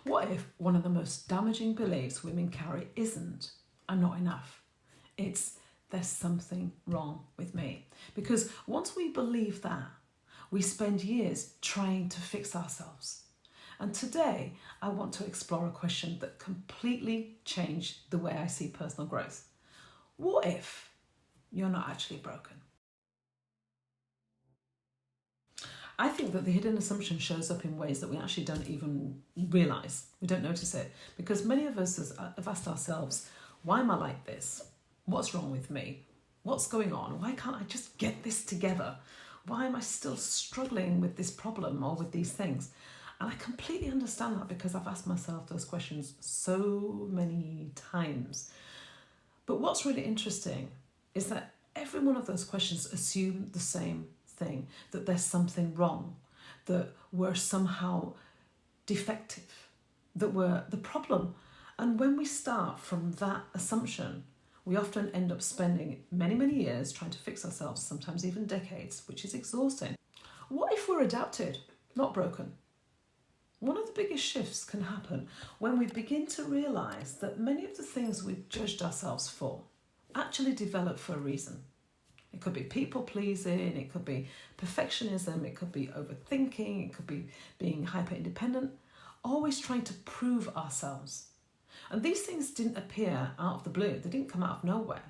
What if one of the most damaging beliefs women carry isn't "I'm not enough"? It's "there's something wrong with me." Because once we believe that, we spend years trying to fix ourselves. And today, I want to explore a question that completely changed the way I see personal growth. What if you're not actually broken? I think that the hidden assumption shows up in ways that we actually don't even realise. We don't notice it. Because many of us have asked ourselves, why am I like this? What's wrong with me? What's going on? Why can't I just get this together? Why am I still struggling with this problem or with these things? And I completely understand that because I've asked myself those questions so many times. But what's really interesting is that every one of those questions assume the same thing, that there's something wrong, that we're somehow defective, that we're the problem. And when we start from that assumption, we often end up spending many, many years trying to fix ourselves, sometimes even decades, which is exhausting. What if we're adapted, not broken? One of the biggest shifts can happen when we begin to realise that many of the things we've judged ourselves for actually develop for a reason. It could be people pleasing, it could be perfectionism, it could be overthinking, it could be being hyper independent, always trying to prove ourselves. And these things didn't appear out of the blue, they didn't come out of nowhere.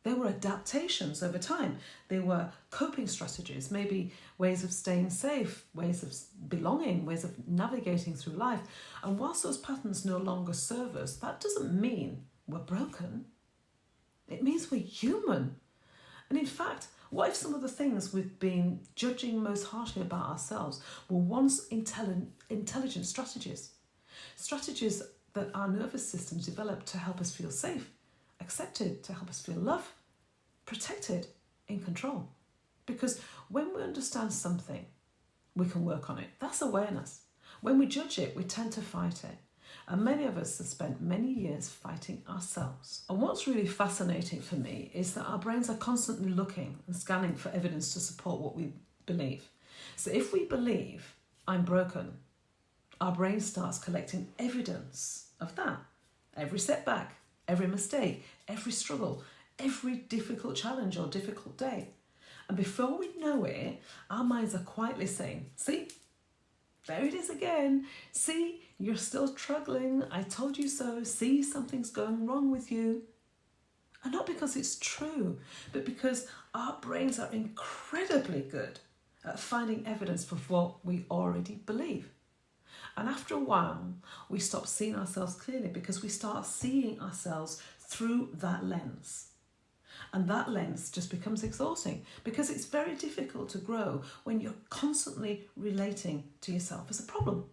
They were adaptations over time. They were coping strategies, maybe ways of staying safe, ways of belonging, ways of navigating through life. And whilst those patterns no longer serve us, that doesn't mean we're broken. It means we're human. And in fact, what if some of the things we've been judging most harshly about ourselves were once intelligent strategies? Strategies that our nervous systems developed to help us feel safe, accepted, to help us feel loved, protected, in control. Because when we understand something, we can work on it. That's awareness. When we judge it, we tend to fight it. And many of us have spent many years fighting ourselves. And what's really fascinating for me is that our brains are constantly looking and scanning for evidence to support what we believe. So if we believe I'm broken, our brain starts collecting evidence of that. Every setback, every mistake, every struggle, every difficult challenge or difficult day. And before we know it, our minds are quietly saying, see, there it is again. See, you're still struggling. I told you so. See, something's going wrong with you. And not because it's true, but because our brains are incredibly good at finding evidence for what we already believe. And after a while, we stop seeing ourselves clearly because we start seeing ourselves through that lens. And that lens just becomes exhausting because it's very difficult to grow when you're constantly relating to yourself as a problem.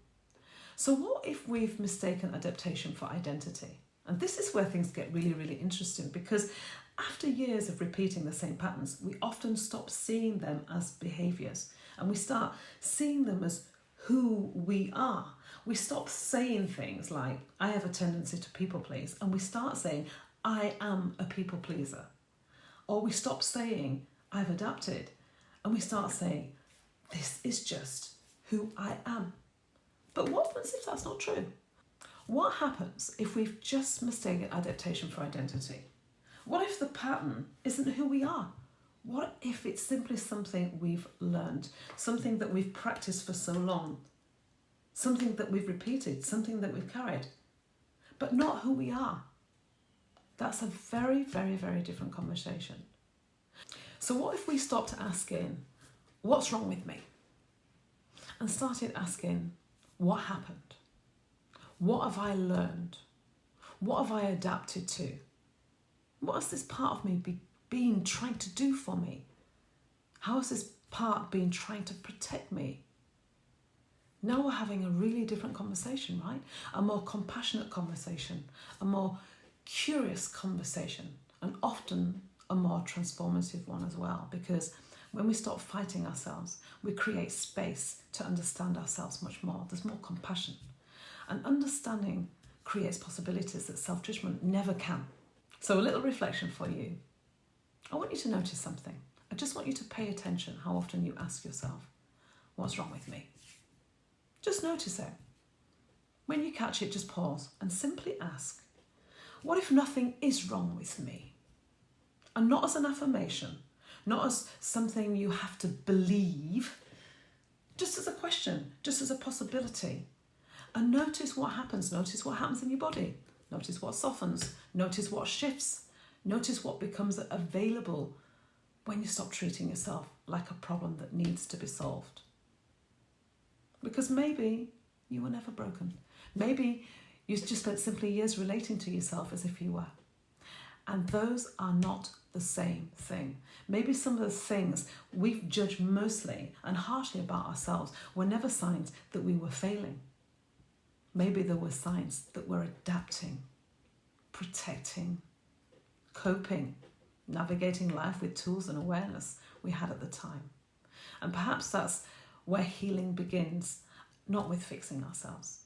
So what if we've mistaken adaptation for identity? And this is where things get really, really interesting because after years of repeating the same patterns, we often stop seeing them as behaviours and we start seeing them as who we are. We stop saying things like, I have a tendency to people please, and we start saying, I am a people pleaser. Or we stop saying, I've adapted, and we start saying, this is just who I am. But what happens if that's not true? What happens if we've just mistaken adaptation for identity? What if the pattern isn't who we are? What if it's simply something we've learned, something that we've practiced for so long, something that we've repeated, something that we've carried, but not who we are? That's a very, very, very different conversation. So what if we stopped asking, what's wrong with me? And started asking, what happened? What have I learned? What have I adapted to? What has this part of me been trying to do for me? How has this part been trying to protect me? Now we're having a really different conversation, right? A more compassionate conversation, a more curious conversation, and often a more transformative one as well, because when we stop fighting ourselves, we create space to understand ourselves much more. There's more compassion. And understanding creates possibilities that self-judgment never can. So a little reflection for you. I want you to notice something. I just want you to pay attention how often you ask yourself, what's wrong with me? Just notice it. When you catch it, just pause and simply ask, what if nothing is wrong with me? And not as an affirmation, not as something you have to believe, just as a question, just as a possibility. And notice what happens. Notice what happens in your body. Notice what softens. Notice what shifts. Notice what becomes available when you stop treating yourself like a problem that needs to be solved. Because maybe you were never broken. Maybe you just spent simply years relating to yourself as if you were. And those are not the same thing. Maybe some of the things we've judged mostly and harshly about ourselves were never signs that we were failing. Maybe there were signs that we're adapting, protecting, coping, navigating life with tools and awareness we had at the time. And perhaps that's where healing begins, not with fixing ourselves,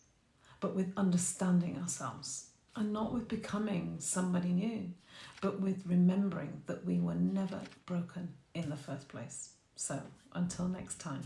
but with understanding ourselves, and not with becoming somebody new, but with remembering that we were never broken in the first place. So until next time.